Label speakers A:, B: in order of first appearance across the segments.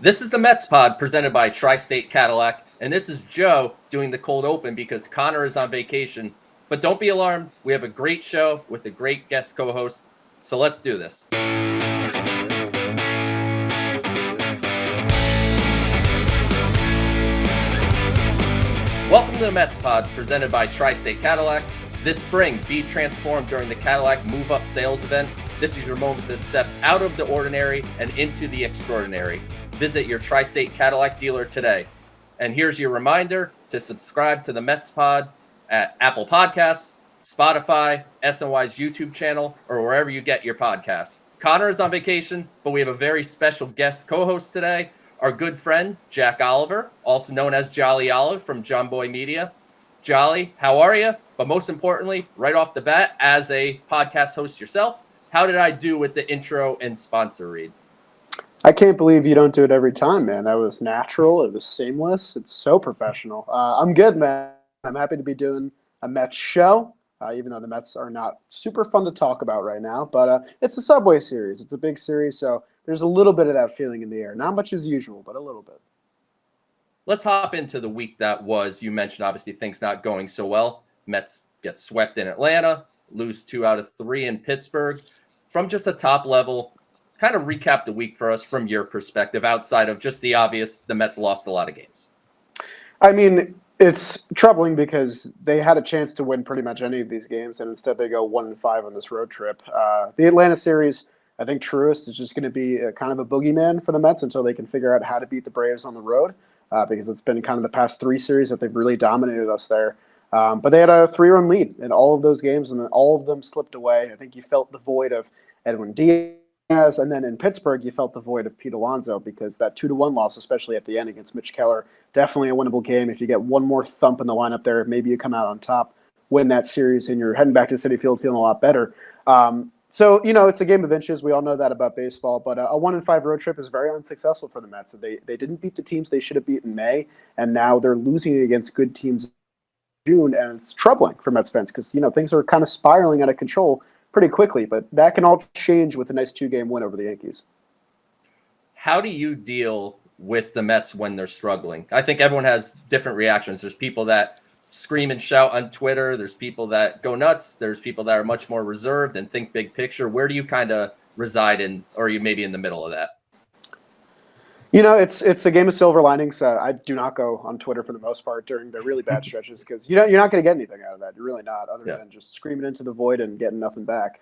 A: This is the Mets Pod presented by Tri-State Cadillac, and this is Joe doing the cold open because Connor is on vacation. But don't be alarmed, we have a great show with a great guest co-host, so let's do this. Welcome to the Mets Pod presented by Tri-State Cadillac. This spring, be transformed during the Cadillac Move Up sales event. This is your moment to step out of the ordinary and into the extraordinary. Visit your Tri-State Cadillac dealer today. And here's your reminder to subscribe to the Mets Pod at Apple Podcasts, Spotify, SNY's YouTube channel, or wherever you get your podcasts. Connor is on vacation, but we have a very special guest co-host today, our good friend, Jack Oliver, also known as Jolly Olive from John Boy Media. Jolly, how are you? But most importantly, right off the bat, as a podcast host yourself, how did I do with the intro and sponsor read?
B: I can't believe you don't do it every time, man. That was natural. It was seamless. It's so professional. I'm good, man. I'm happy to be doing a Mets show, even though the Mets are not super fun to talk about right now. But it's a Subway series. It's a big series, so there's a little bit of that feeling in the air. Not much as usual, but a little bit.
A: Let's hop into the week that was. You mentioned, obviously, things not going so well. Mets get swept in Atlanta, lose 2 out of 3 in Pittsburgh. From just a top level, kind of recap the week for us from your perspective, outside of just the obvious, the Mets lost a lot of games.
B: I mean, it's troubling because they had a chance to win pretty much any of these games, and instead they go 1-5 on this road trip. The Atlanta series, I think Truist is just going to be kind of a boogeyman for the Mets until they can figure out how to beat the Braves on the road, because it's been kind of the past 3 series that they've really dominated us there. But they had a 3-run lead in all of those games, and then all of them slipped away. I think you felt the void of Edwin Diaz. And then in Pittsburgh, you felt the void of Pete Alonso because that 2-1 loss, especially at the end against Mitch Keller, definitely a winnable game. If you get one more thump in the lineup there, maybe you come out on top, win that series, and you're heading back to Citi Field feeling a lot better. So, it's a game of inches. We all know that about baseball. But a 1-5 road trip is very unsuccessful for the Mets. They didn't beat the teams they should have beat in May, and now they're losing against good teams in June, and it's troubling for Mets fans because, things are kind of spiraling out of control pretty quickly, but that can all change with a nice 2-game win over the Yankees.
A: How do you deal with the Mets when they're struggling? I think everyone has different reactions. There's people that scream and shout on Twitter. There's people that go nuts. There's people that are much more reserved and think big picture. Where do you kind of reside in, or are you maybe in the middle of that?
B: It's a game of silver linings. I do not go on Twitter for the most part during the really bad stretches because you're not going to get anything out of that. You're really not, other than just screaming into the void and getting nothing back.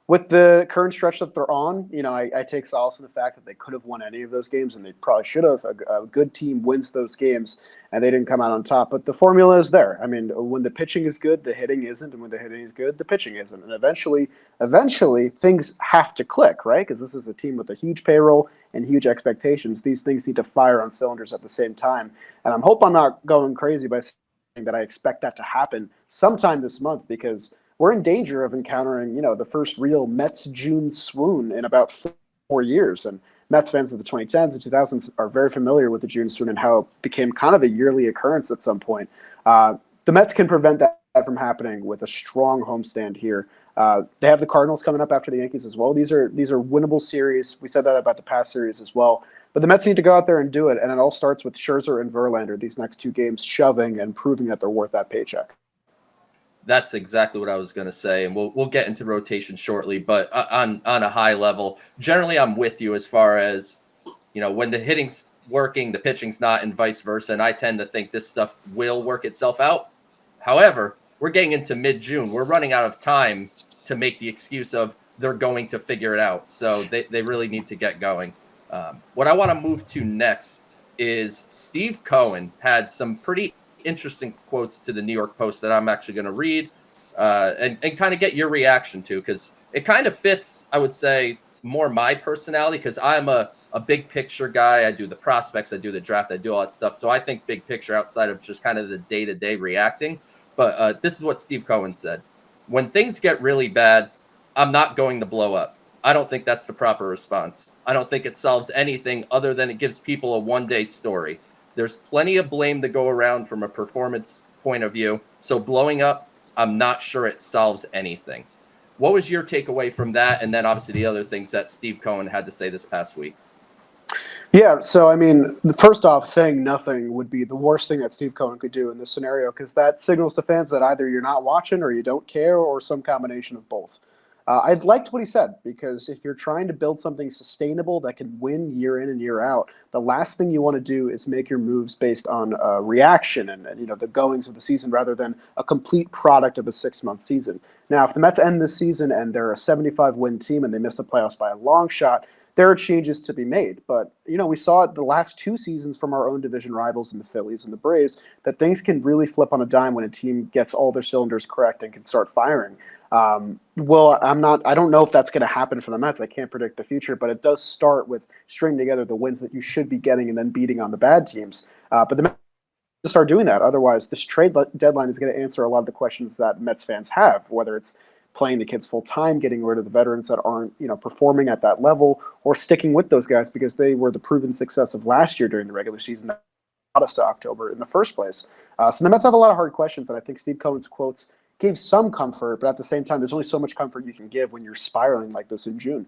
B: With the current stretch that they're on, I take solace in the fact that they could have won any of those games, and they probably should have. A good team wins those games, and they didn't come out on top. But the formula is there. I mean, when the pitching is good, the hitting isn't, and when the hitting is good, the pitching isn't. And eventually, things have to click, right? Because this is a team with a huge payroll and huge expectations. These things need to fire on cylinders at the same time. And I hope I'm not going crazy by saying that I expect that to happen sometime this month, because we're in danger of encountering, the first real Mets June swoon in about 4 years. And Mets fans of the 2010s and 2000s are very familiar with the June swoon and how it became kind of a yearly occurrence at some point. The Mets can prevent that from happening with a strong homestand here. They have the Cardinals coming up after the Yankees as well. These are winnable series. We said that about the past series as well. But the Mets need to go out there and do it. And it all starts with Scherzer and Verlander, these next 2 games, shoving and proving that they're worth that paycheck.
A: That's exactly what I was going to say, and we'll get into rotation shortly. But on a high level, generally I'm with you as far as, when the hitting's working, the pitching's not, and vice versa. And I tend to think this stuff will work itself out. However, we're getting into mid-June. We're running out of time to make the excuse of they're going to figure it out. So they really need to get going. What I want to move to next is Steve Cohen had some pretty interesting quotes to the New York Post that I'm actually going to read and kind of get your reaction to, because it kind of fits, I would say, more my personality, because I'm a big picture guy. I do the prospects, I do the draft, I do all that stuff. So I think big picture outside of just kind of the day-to-day reacting. But this is what Steve Cohen said. When things get really bad, I'm not going to blow up. I don't think that's the proper response. I don't think it solves anything other than it gives people a one-day story. There's plenty of blame to go around from a performance point of view. So blowing up, I'm not sure it solves anything. What was your takeaway from that? And then obviously the other things that Steve Cohen had to say this past week.
B: Yeah, so I mean, first off, saying nothing would be the worst thing that Steve Cohen could do in this scenario because that signals to fans that either you're not watching or you don't care or some combination of both. I liked what he said because if you're trying to build something sustainable that can win year in and year out, the last thing you want to do is make your moves based on reaction and the goings of the season rather than a complete product of a 6-month season. Now, if the Mets end this season and they're a 75-win team and they miss the playoffs by a long shot, there are changes to be made. But, we saw it the last 2 seasons from our own division rivals in the Phillies and the Braves that things can really flip on a dime when a team gets all their cylinders correct and can start firing. I don't know if that's going to happen for the Mets. I can't predict the future, but it does start with stringing together the wins that you should be getting and then beating on the bad teams. But the Mets to start doing that. Otherwise, this trade deadline is going to answer a lot of the questions that Mets fans have, whether it's playing the kids full time, getting rid of the veterans that aren't, performing at that level, or sticking with those guys because they were the proven success of last year during the regular season that got us to October in the first place. So the Mets have a lot of hard questions, and I think Steve Cohen's quotes gave some comfort, but at the same time, there's only so much comfort you can give when you're spiraling like this in June.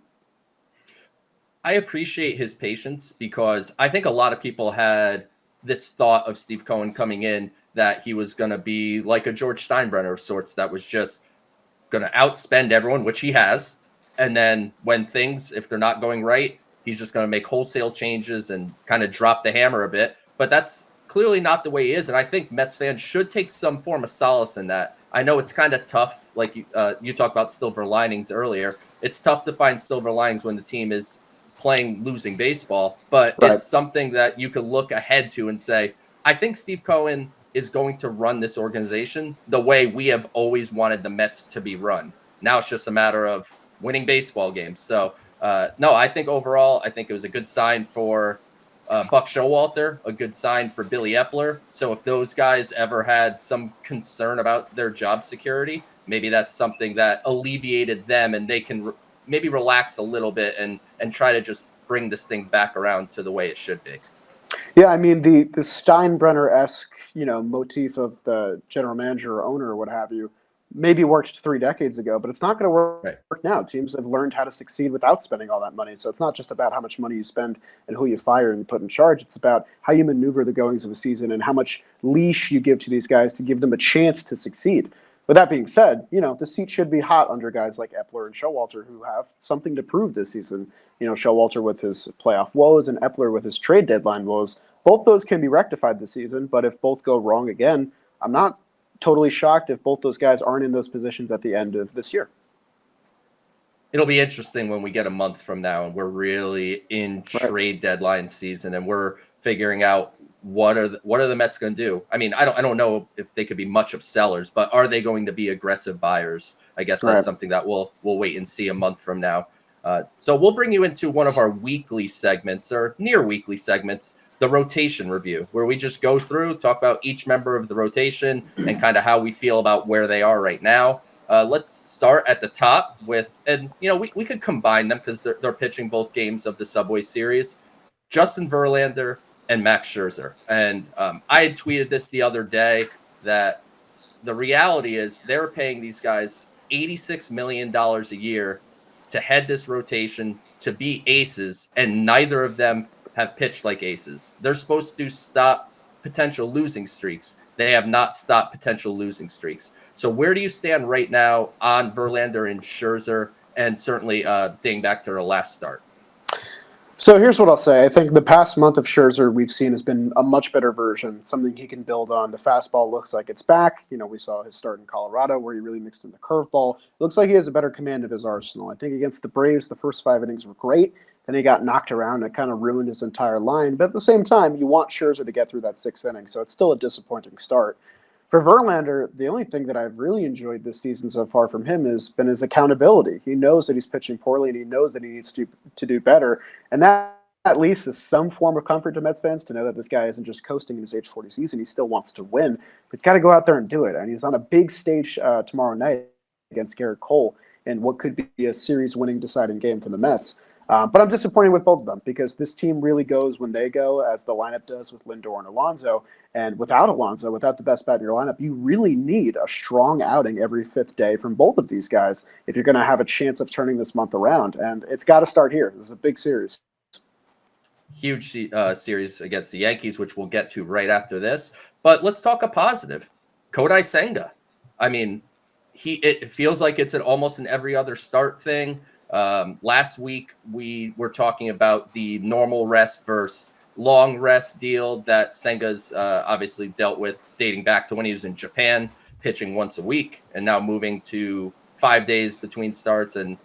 A: I appreciate his patience because I think a lot of people had this thought of Steve Cohen coming in that he was going to be like a George Steinbrenner of sorts that was just going to outspend everyone, which he has. And then when things, if they're not going right, he's just going to make wholesale changes and kind of drop the hammer a bit. But that's clearly not the way he is. And I think Mets fans should take some form of solace in that. I know it's kind of tough. Like you talked about silver linings earlier. It's tough to find silver linings when the team is playing losing baseball, but
B: Right.
A: It's something that you could look ahead to and say, I think Steve Cohen is going to run this organization the way we have always wanted the Mets to be run. Now it's just a matter of winning baseball games. So, no, I think overall, I think it was a good sign for Buck Showalter, a good sign for Billy Epler. So if those guys ever had some concern about their job security, maybe that's something that alleviated them and they can maybe relax a little bit and try to just bring this thing back around to the way it should be.
B: Yeah, I mean, the Steinbrenner-esque, motif of the general manager or owner or what have you maybe worked 3 decades ago, but it's not going to work now. Teams have learned how to succeed without spending all that money. So it's not just about how much money you spend and who you fire and put in charge. It's about how you maneuver the goings of a season and how much leash you give to these guys to give them a chance to succeed. With that being said, the seat should be hot under guys like Epler and Showalter who have something to prove this season. Showalter with his playoff woes and Epler with his trade deadline woes. Both those can be rectified this season, but if both go wrong again, I'm not totally shocked if both those guys aren't in those positions at the end of this year.
A: It'll be interesting when we get a month from now and we're really in trade deadline season and we're figuring out what are the Mets going to do. I mean, I don't know if they could be much of sellers, but are they going to be aggressive buyers? I guess that's something that we'll wait and see a month from now. So we'll bring you into one of our weekly segments or near weekly segments, the rotation review, where we just go through, talk about each member of the rotation and kind of how we feel about where they are right now. Let's start at the top with, and we could combine them because they're pitching both games of the Subway Series. Justin Verlander and Max Scherzer. And I had tweeted this the other day that the reality is they're paying these guys $86 million a year to head this rotation, to be aces, and neither of them have pitched like aces. They're supposed to stop potential losing streaks. They have not stopped potential losing streaks. So where do you stand right now on Verlander and Scherzer, and certainly dating back to their last start?
B: So here's what I'll say. I think the past month of Scherzer we've seen has been a much better version, something he can build on. The fastball looks like it's back. We saw his start in Colorado where he really mixed in the curveball. It looks like he has a better command of his arsenal. I think against the Braves, the first 5 innings were great. Then he got knocked around and it kind of ruined his entire line. But at the same time, you want Scherzer to get through that 6th inning, so it's still a disappointing start. For Verlander, the only thing that I've really enjoyed this season so far from him has been his accountability. He knows that he's pitching poorly and he knows that he needs to do better. And that at least is some form of comfort to Mets fans to know that this guy isn't just coasting in his age 40 season. He still wants to win. But he's got to go out there and do it. And he's on a big stage tomorrow night against Garrett Cole in what could be a series-winning deciding game for the Mets. But I'm disappointed with both of them because this team really goes when they go, as the lineup does with Lindor and Alonso. And without Alonso, without the best bat in your lineup, you really need a strong outing every 5th day from both of these guys if you're going to have a chance of turning this month around. And it's got to start here. This is a big series.
A: huge series against the Yankees, which we'll get to right after this. But let's talk a positive. Kodai Senga. I mean, it feels like it's almost an every other start thing. Last week, we were talking about the normal rest versus long rest deal that Senga's obviously dealt with dating back to when he was in Japan, pitching once a week, and now moving to 5 days between starts and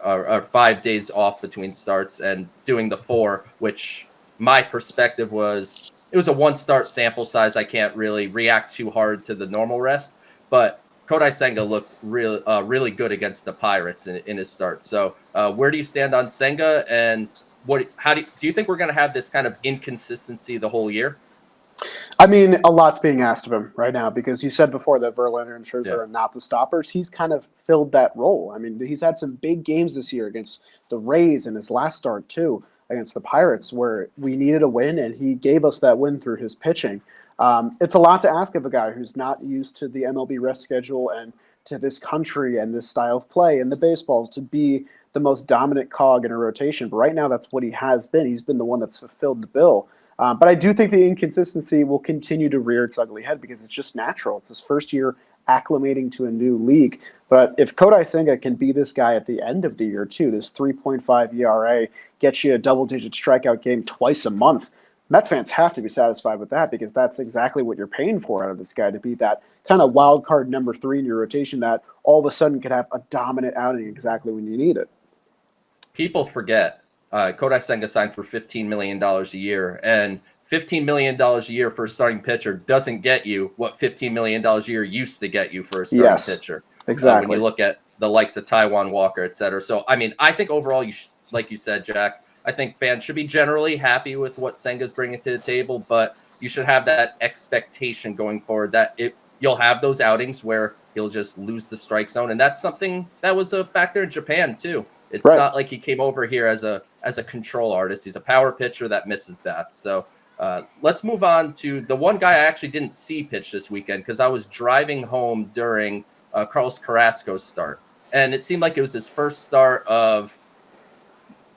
A: or 5 days off between starts and doing the 4, which my perspective was it was a 1-start sample size. I can't really react too hard to the normal rest, but Kodai Senga looked really good against the Pirates in his start. So where do you stand on Senga, and how do you think we're going to have this kind of inconsistency the whole year?
B: I mean, a lot's being asked of him right now because you said before that Verlander and Scherzer are not the stoppers. He's kind of filled that role. I mean, he's had some big games this year against the Rays and his last start, too, against the Pirates, where we needed a win, and he gave us that win through his pitching. It's a lot to ask of a guy who's not used to the MLB rest schedule and to this country and this style of play and the baseballs to be the most dominant cog in a rotation. But right now, that's what he has been. He's been the one that's fulfilled the bill. But I do think the inconsistency will continue to rear its ugly head because it's just natural. It's his first year acclimating to a new league. But if Kodai Senga can be this guy at the end of the year, too, this 3.5 ERA, gets you a double-digit strikeout game twice a month, Mets fans have to be satisfied with that because that's exactly what you're paying for out of this guy, to be that kind of wild card number 3 in your rotation that all of a sudden could have a dominant outing exactly when you need it.
A: People forget Kodai Senga signed for $15 million a year, and $15 million a year for a starting pitcher doesn't get you what $15 million a year used to get you for a starting pitcher.
B: Exactly.
A: When you look at the likes of Taijuan Walker, et cetera. So, I mean, I think overall, like you said, Jack, I think fans should be generally happy with what Senga's bringing to the table, but you should have that expectation going forward that you'll have those outings where he'll just lose the strike zone. And that's something that was a factor in Japan, too. It's not like he came over here as a control artist. He's a power pitcher that misses bats. So let's move on to the one guy I actually didn't see pitch this weekend because I was driving home during Carlos Carrasco's start. And it seemed like it was his first start of,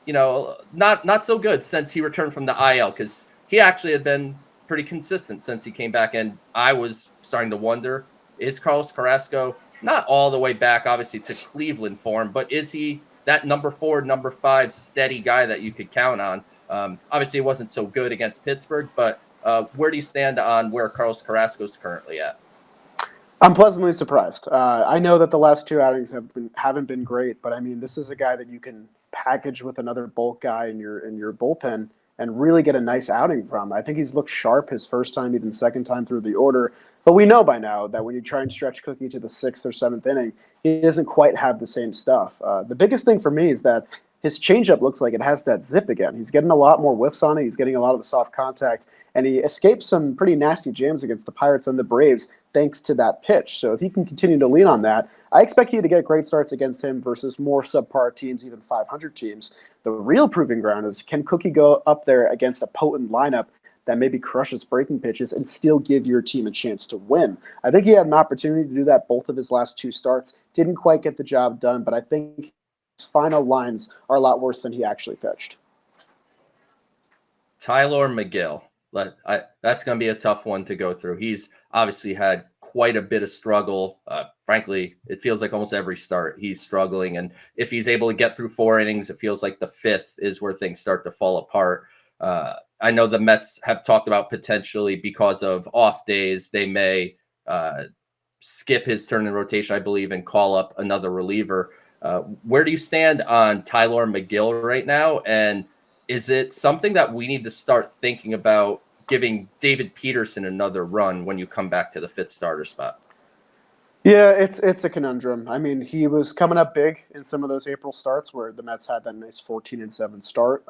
A: not so good since he returned from the IL, because he actually had been pretty consistent since he came back. And I was starting to wonder, is Carlos Carrasco not all the way back, obviously, to Cleveland form, but is he that number 4, number 5 steady guy that you could count on? Obviously, it wasn't so good against Pittsburgh, but where do you stand on where Carlos Carrasco is currently at?
B: I'm pleasantly surprised. I know that the last 2 outings haven't been great, but I mean, this is a guy that you can package with another bulk guy in your bullpen and really get a nice outing from. I think he's looked sharp his first time, even second time through the order. But we know by now that when you try and stretch Cookie to the 6th or 7th inning, he doesn't quite have the same stuff. The biggest thing for me is that his changeup looks like it has that zip again. He's getting a lot more whiffs on it. He's getting a lot of the soft contact, and he escaped some pretty nasty jams against the Pirates and the Braves thanks to that pitch. So if he can continue to lean on that, I expect you to get great starts against him versus more subpar teams, even 500 teams. The real proving ground is, can Cookie go up there against a potent lineup that maybe crushes breaking pitches and still give your team a chance to win? I think he had an opportunity to do that both of his last 2 starts. Didn't quite get the job done, but I think his final lines are a lot worse than he actually pitched.
A: Tylor Megill. That's going to be a tough one to go through. He's obviously had quite a bit of struggle. Frankly, it feels like almost every start he's struggling. And if he's able to get through 4 innings, it feels like the 5th is where things start to fall apart. I know the Mets have talked about potentially, because of off days, they may skip his turn in rotation, I believe, and call up another reliever. Where do you stand on Tylor Megill right now? And is it something that we need to start thinking about giving David Peterson another run when you come back to the 5th starter spot?
B: Yeah, it's a conundrum. I mean, he was coming up big in some of those April starts where the Mets had that nice 14-7 start.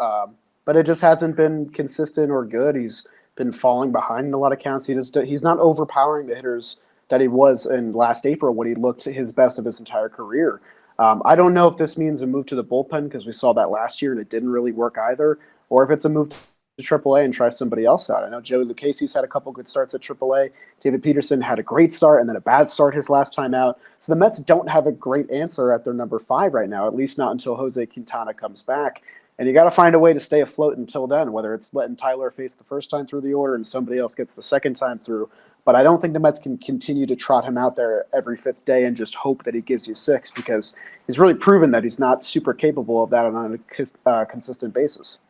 B: But it just hasn't been consistent or good. He's been falling behind in a lot of counts. He's not overpowering the hitters that he was in last April when he looked his best of his entire career. I don't know if this means a move to the bullpen because we saw that last year and it didn't really work either, or if it's a move to AAA and try somebody else out. I know Joey Lucchese's had a couple good starts at AAA. David Peterson had a great start and then a bad start his last time out. So the Mets don't have a great answer at their number 5 right now, at least not until Jose Quintana comes back. And you got to find a way to stay afloat until then, whether it's letting Tylor face the first time through the order and somebody else gets the second time through. But I don't think the Mets can continue to trot him out there every fifth day and just hope that he gives you 6, because he's really proven that he's not super capable of that on a consistent basis.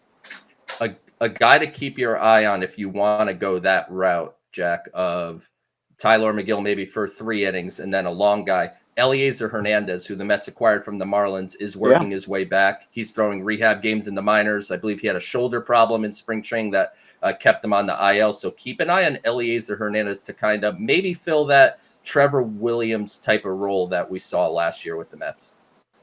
A: A guy to keep your eye on if you want to go that route, Jack, of Tylor Megill maybe for 3 innings and then a long guy. Eliezer Hernandez, who the Mets acquired from the Marlins, is working his way back. He's throwing rehab games in the minors. I believe he had a shoulder problem in spring training that kept him on the IL. So keep an eye on Eliezer Hernandez to kind of maybe fill that Trevor Williams type of role that we saw last year with the Mets.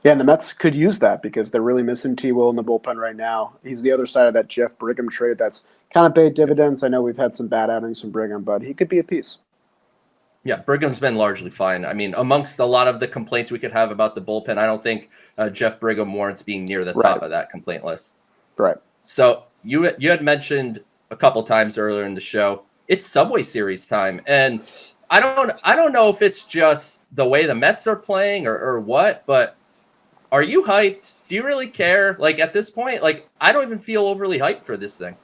B: Yeah, and the Mets could use that because they're really missing T-Will in the bullpen right now. He's the other side of that Jeff Brigham trade that's kind of paid dividends. I know we've had some bad outings from Brigham, but he could be a piece.
A: Yeah, Brigham's been largely fine. I mean, amongst a lot of the complaints we could have about the bullpen, I don't think Jeff Brigham warrants being near the top of that complaint list.
B: Right.
A: So you had mentioned a couple times earlier in the show, it's Subway Series time, and I don't know if it's just the way the Mets are playing or what, but are you hyped? Do you really care? Like at this point, like I don't even feel overly hyped for this thing.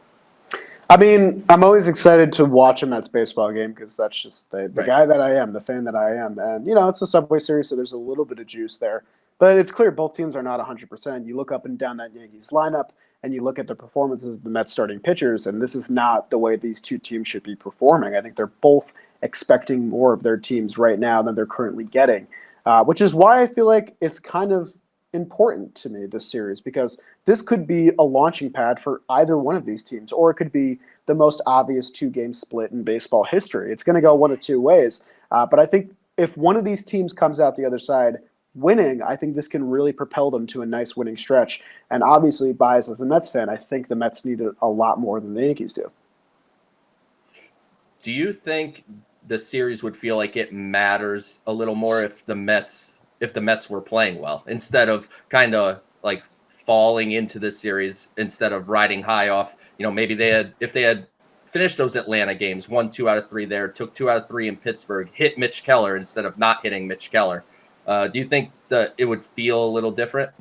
B: I mean, I'm always excited to watch a Mets baseball game because that's just the guy that I am, the fan that I am. And, it's a Subway Series, so there's a little bit of juice there. But it's clear both teams are not 100%. You look up and down that Yankees lineup, and you look at the performances of the Mets starting pitchers, and this is not the way these two teams should be performing. I think they're both expecting more of their teams right now than they're currently getting, which is why I feel like it's kind of important to me, this series, because this could be a launching pad for either one of these teams, or it could be the most obvious 2-game split in baseball history. It's going to go one of 2 ways. But I think if one of these teams comes out the other side winning, I think this can really propel them to a nice winning stretch. And obviously, biased as a Mets fan, I think the Mets need it a lot more than the Yankees do.
A: Do you think the series would feel like it matters a little more if the Mets were playing well, instead of kind of like falling into this series, instead of riding high off, maybe if they had finished those Atlanta games, won 2 out of 3 there, took 2 out of 3 in Pittsburgh, hit Mitch Keller instead of not hitting Mitch Keller. Do you think that it would feel a little different?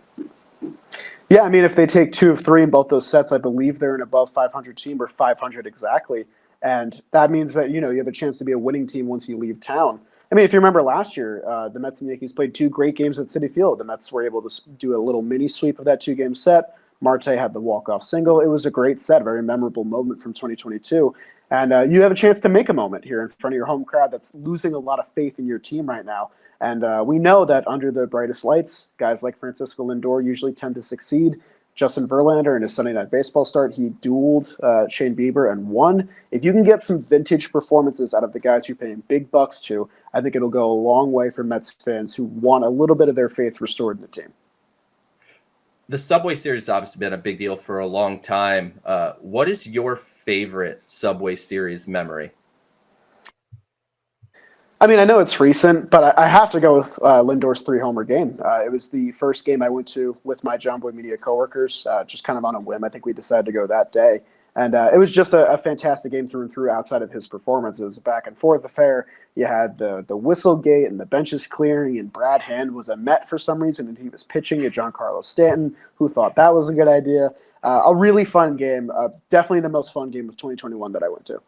B: Yeah, I mean, if they take 2 of 3 in both those sets, I believe they're an above 500 team, or 500 exactly. And that means that, you have a chance to be a winning team once you leave town. I mean, if you remember last year, the Mets and Yankees played 2 great games at Citi Field. The Mets were able to do a little mini sweep of that 2-game set. Marte had the walk-off single. It was a great set, very memorable moment from 2022. And you have a chance to make a moment here in front of your home crowd that's losing a lot of faith in your team right now. And we know that under the brightest lights, guys like Francisco Lindor usually tend to succeed. Justin Verlander in his Sunday Night Baseball start, he dueled Shane Bieber and won. If you can get some vintage performances out of the guys you're paying big bucks to, I think it'll go a long way for Mets fans who want a little bit of their faith restored in the team.
A: The Subway Series has obviously been a big deal for a long time. What is your favorite Subway Series memory?
B: I mean, I know it's recent, but I have to go with Lindor's 3-homer game. It was the first game I went to with my John Boy Media coworkers, just kind of on a whim. I think we decided to go that day. And it was just a fantastic game through and through outside of his performance. It was a back and forth affair. You had the whistle gate and the benches clearing, and Brad Hand was a Met for some reason, and he was pitching to Giancarlo Stanton, who thought that was a good idea. A really fun game, definitely the most fun game of 2021 that I went to.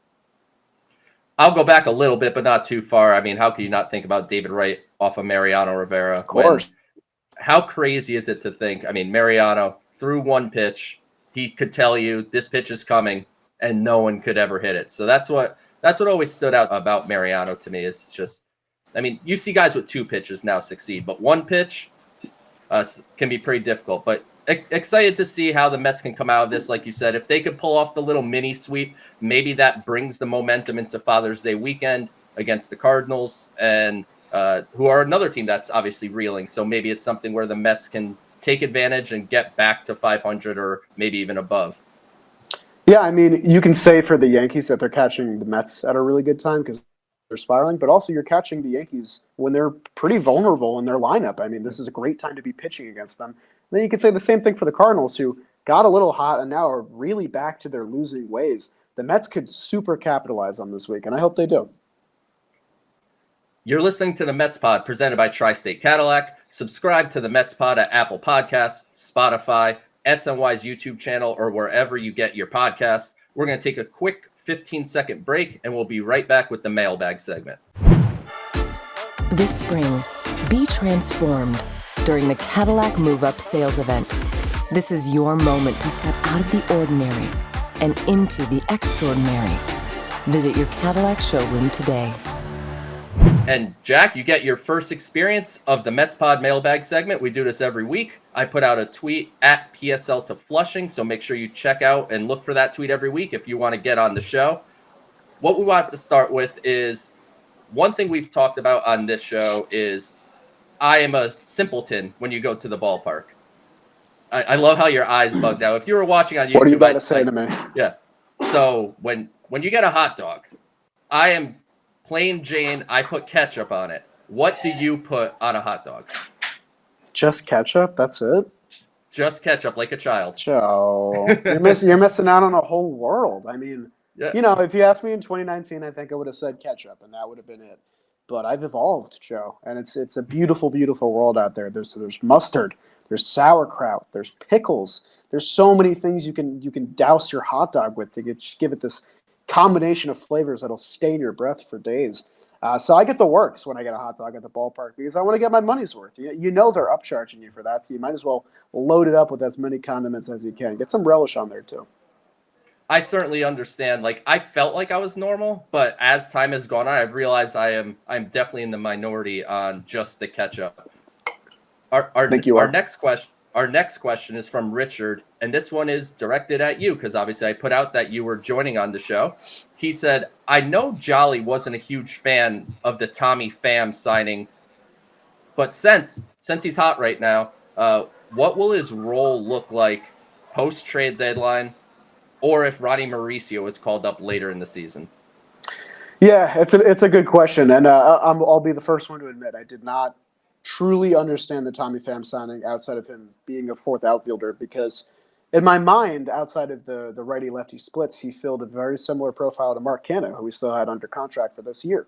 A: I'll go back a little bit, but not too far. I mean, how can you not think about David Wright off of Mariano Rivera?
B: Of course.
A: How crazy is it to think? I mean, Mariano threw one pitch. He could tell you this pitch is coming, and no one could ever hit it. So that's what always stood out about Mariano to me. Is just, I mean, you see guys with 2 pitches now succeed, but 1 pitch can be pretty difficult. But excited to see how the Mets can come out of this. Like you said, if they could pull off the little mini sweep, maybe that brings the momentum into Father's Day weekend against the Cardinals, and who are another team that's obviously reeling. So maybe it's something where the Mets can take advantage and get back to 500 or maybe even above.
B: Yeah, I mean, you can say for the Yankees that they're catching the Mets at a really good time because they're spiraling, but also you're catching the Yankees when they're pretty vulnerable in their lineup. I mean, this is a great time to be pitching against them. Then you could say the same thing for the Cardinals, who got a little hot and now are really back to their losing ways. The Mets could super capitalize on this week, and I hope they do.
A: You're listening to the Mets Pod presented by Tri-State Cadillac. Subscribe to the Mets Pod at Apple Podcasts, Spotify, SNY's YouTube channel or wherever you get your podcasts. We're going to take a quick 15-second break, and we'll be right back with the mailbag segment.
C: This spring, be transformed during the Cadillac Move Up sales event. This is your moment to step out of the ordinary and into the extraordinary. Visit your Cadillac showroom today.
A: And Jack, you get your first experience of the Mets Pod mailbag segment. We do this every week. I put out a tweet at PSL to Flushing, so make sure you check out and look for that tweet every week if you want to get on the show. What we want to start with is one thing we've talked about on this show is I am a simpleton when you go to the ballpark. I love how your eyes bugged out. If you were watching on YouTube,
B: what are you about to say to me?
A: Yeah. So when you get a hot dog, I am plain Jane. I put ketchup on it. What do you put on a hot dog?
B: Just ketchup? That's it?
A: Just ketchup, like a child.
B: Joe, you're missing out on a whole world. I mean,
A: Yeah.
B: you know, if you asked me in 2019, I think I would have said ketchup, and that would have been it. But I've evolved, Joe, and it's a beautiful, beautiful world out there. There's mustard, there's sauerkraut, there's pickles. There's so many things you can douse your hot dog with to give it this combination of flavors that'll stay in your breath for days. So I get the works when I get a hot dog at the ballpark because I want to get my money's worth. You know they're upcharging you for that, so you might as well load it up with as many condiments as you can. Get some relish on there too.
A: I certainly understand. Like, I felt like I was normal, but as time has gone on, I've realized I'm definitely in the minority on just the ketchup. Our next question is from Richard, and this one is directed at you because obviously I put out that you were joining on the show. He said, I know Jolly wasn't a huge fan of the Tommy Pham signing, but since he's hot right now, what will his role look like post-trade deadline, or if Ronnie Mauricio is called up later in the season?
B: Yeah, it's a good question, and I'll be the first one to admit I did not truly understand the Tommy Pham signing outside of him being a fourth outfielder because in my mind, outside of the righty-lefty splits, he filled a very similar profile to Mark Canha, who we still had under contract for this year.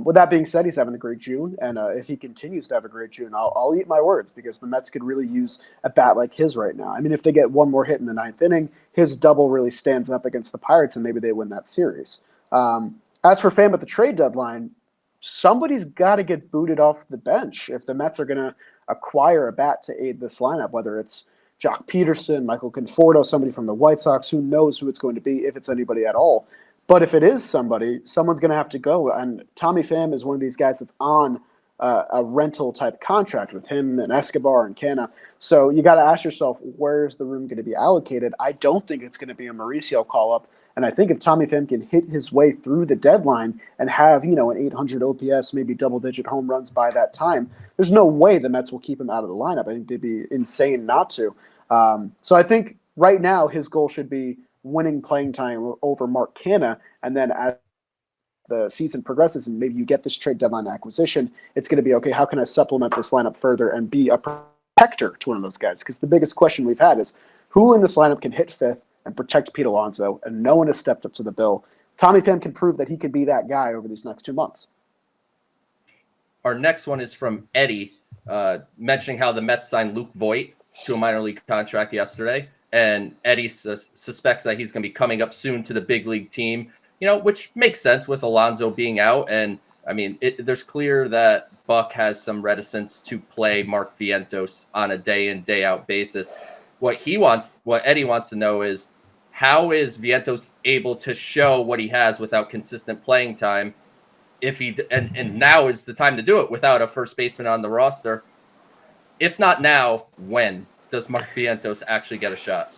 B: With that being said, he's having a great June, and if he continues to have a great June, I'll eat my words because the Mets could really use a bat like his right now. I mean, if they get one more hit in the ninth inning, his double really stands up against the Pirates, and maybe they win that series. As for Pham at the trade deadline, somebody's got to get booted off the bench if the Mets are going to acquire a bat to aid this lineup, whether it's Jock Peterson, Michael Conforto, somebody from the White Sox, who knows who it's going to be, if it's anybody at all. But if it is somebody, someone's going to have to go. And Tommy Pham is one of these guys that's on a rental type contract with him and Escobar and Canha. So you got to ask yourself, where's the room going to be allocated? I don't think it's going to be a Mauricio call-up. And I think if Tommy Pham can hit his way through the deadline and have, an 800 OPS, maybe double-digit home runs by that time, there's no way the Mets will keep him out of the lineup. I think they'd be insane not to. So I think right now his goal should be winning playing time over Mark Canha, and then as the season progresses and maybe you get this trade deadline acquisition, it's going to be, okay, how can I supplement this lineup further and be a protector to one of those guys? Because the biggest question we've had is who in this lineup can hit fifth and protect Pete Alonso, and no one has stepped up to the bill. Tommy Pham can prove that he can be that guy over these next 2 months.
A: Our next one is from Eddie, mentioning how the Mets signed Luke Voit to a minor league contract yesterday, and Eddie suspects that he's going to be coming up soon to the big league team, which makes sense with Alonso being out. And I mean, there's clear that Buck has some reticence to play Mark Vientos on a day in, day out basis. What Eddie wants to know is, how is Vientos able to show what he has without consistent playing time? And now is the time to do it without a first baseman on the roster. If not now, when does Mark Vientos actually get a shot?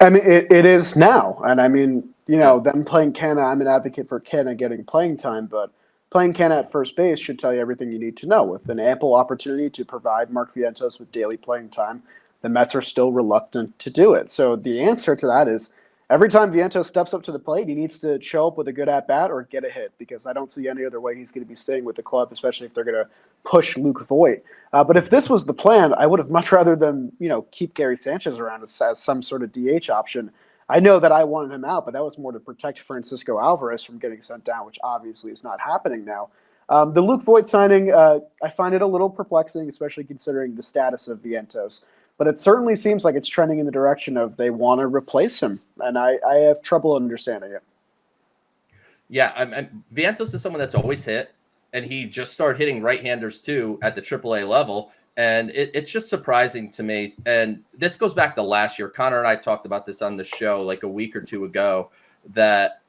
B: I mean, it is now. And I mean, them playing Canha, I'm an advocate for Canha getting playing time, but playing Canha at first base should tell you everything you need to know. With an ample opportunity to provide Mark Vientos with daily playing time, the Mets are still reluctant to do it. So the answer to that is every time Vientos steps up to the plate, he needs to show up with a good at-bat or get a hit, because I don't see any other way he's going to be staying with the club, especially if they're going to push Luke Voit. But if this was the plan, I would have much rather them, keep Gary Sanchez around as some sort of DH option. I know that I wanted him out, but that was more to protect Francisco Alvarez from getting sent down, which obviously is not happening now. The Luke Voit signing, I find it a little perplexing, especially considering the status of Vientos. but it certainly seems like it's trending in the direction of they want to replace him, and I have trouble understanding it.
A: Yeah, Vientos is someone that's always hit, and he just started hitting right-handers too at the AAA level, and it's just surprising to me. And this goes back to last year. Connor and I talked about this on the show like a week or two ago, that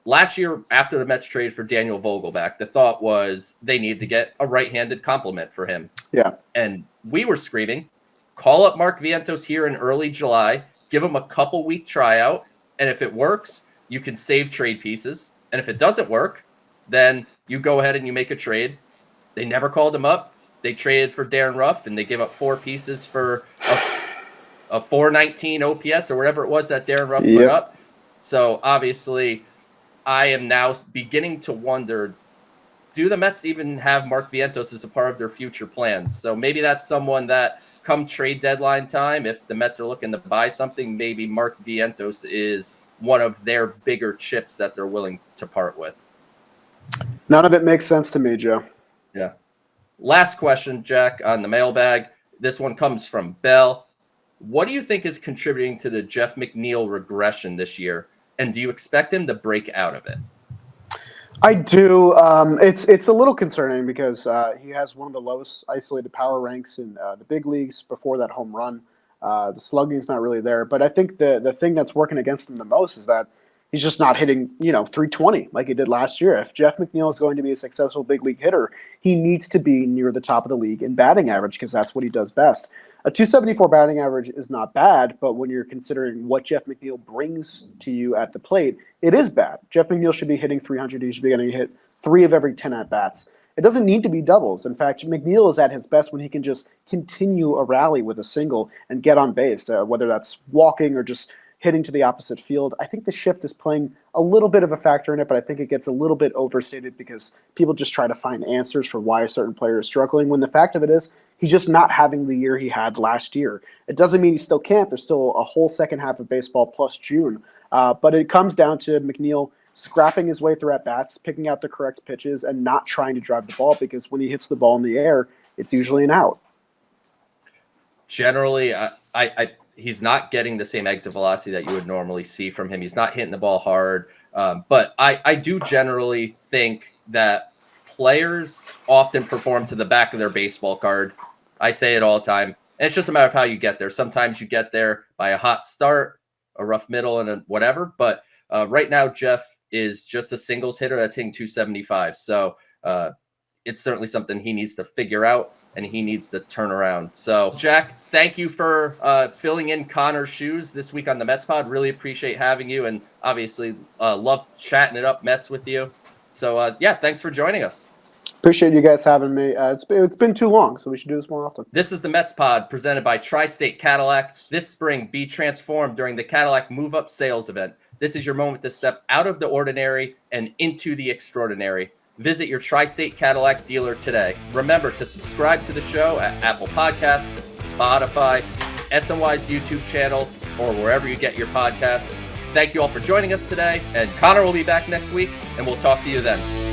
A: last year after the Mets trade for Daniel Vogelback, the thought was they need to get a right-handed complement for him.
B: Yeah.
A: And we were screaming, call up Mark Vientos here in early July, give him a couple-week tryout, and if it works, you can save trade pieces. And if it doesn't work, then you go ahead and you make a trade. They never called him up. They traded for Darren Ruff, and they gave up 4 pieces for a 419 OPS or whatever it was that Darren Ruff put up. So obviously, I am now beginning to wonder, do the Mets even have Mark Vientos as a part of their future plans? So maybe that's someone that come trade deadline time, if the Mets are looking to buy something, maybe Mark Vientos is one of their bigger chips that they're willing to part with.
B: None of it makes sense to me, Joe.
A: Yeah. Last question, Jack, on the mailbag. This one comes from Bell. What do you think is contributing to the Jeff McNeil regression this year? And do you expect him to break out of it?
B: I do. It's a little concerning because he has one of the lowest isolated power ranks in the big leagues before that home run. The slugging is not really there. But I think the thing that's working against him the most is that he's just not hitting, 320 like he did last year. If Jeff McNeil is going to be a successful big league hitter, he needs to be near the top of the league in batting average because that's what he does best. A 274 batting average is not bad, but when you're considering what Jeff McNeil brings to you at the plate, it is bad. Jeff McNeil should be hitting 300. He should be getting hit 3 of every 10 at-bats. It doesn't need to be doubles. In fact, McNeil is at his best when he can just continue a rally with a single and get on base, whether that's walking or just hitting to the opposite field. I think the shift is playing a little bit of a factor in it, but I think it gets a little bit overstated because people just try to find answers for why a certain player is struggling, when the fact of it is he's just not having the year he had last year. It doesn't mean he still can't. There's still a whole second half of baseball plus June. But it comes down to McNeil scrapping his way through at-bats, picking out the correct pitches, and not trying to drive the ball, because when he hits the ball in the air, it's usually an out.
A: Generally, he's not getting the same exit velocity that you would normally see from him. He's not hitting the ball hard. But I do generally think that players often perform to the back of their baseball card. I say it all the time. And it's just a matter of how you get there. Sometimes you get there by a hot start, a rough middle, and a whatever. But right now, Jeff is just a singles hitter that's hitting 275. So it's certainly something he needs to figure out, and he needs to turn around. So, Jack, thank you for filling in Connor's shoes this week on the Mets Pod. Really appreciate having you, and obviously love chatting it up Mets with you. So, thanks for joining us.
B: Appreciate you guys having me. It's been too long, so we should do this more often.
A: This is the Mets Pod presented by Tri-State Cadillac. This spring, be transformed during the Cadillac Move Up Sales Event. This is your moment to step out of the ordinary and into the extraordinary. Visit your Tri-State Cadillac dealer today. Remember to subscribe to the show at Apple Podcasts, Spotify, SNY's YouTube channel, or wherever you get your podcasts. Thank you all for joining us today, and Connor will be back next week, and we'll talk to you then.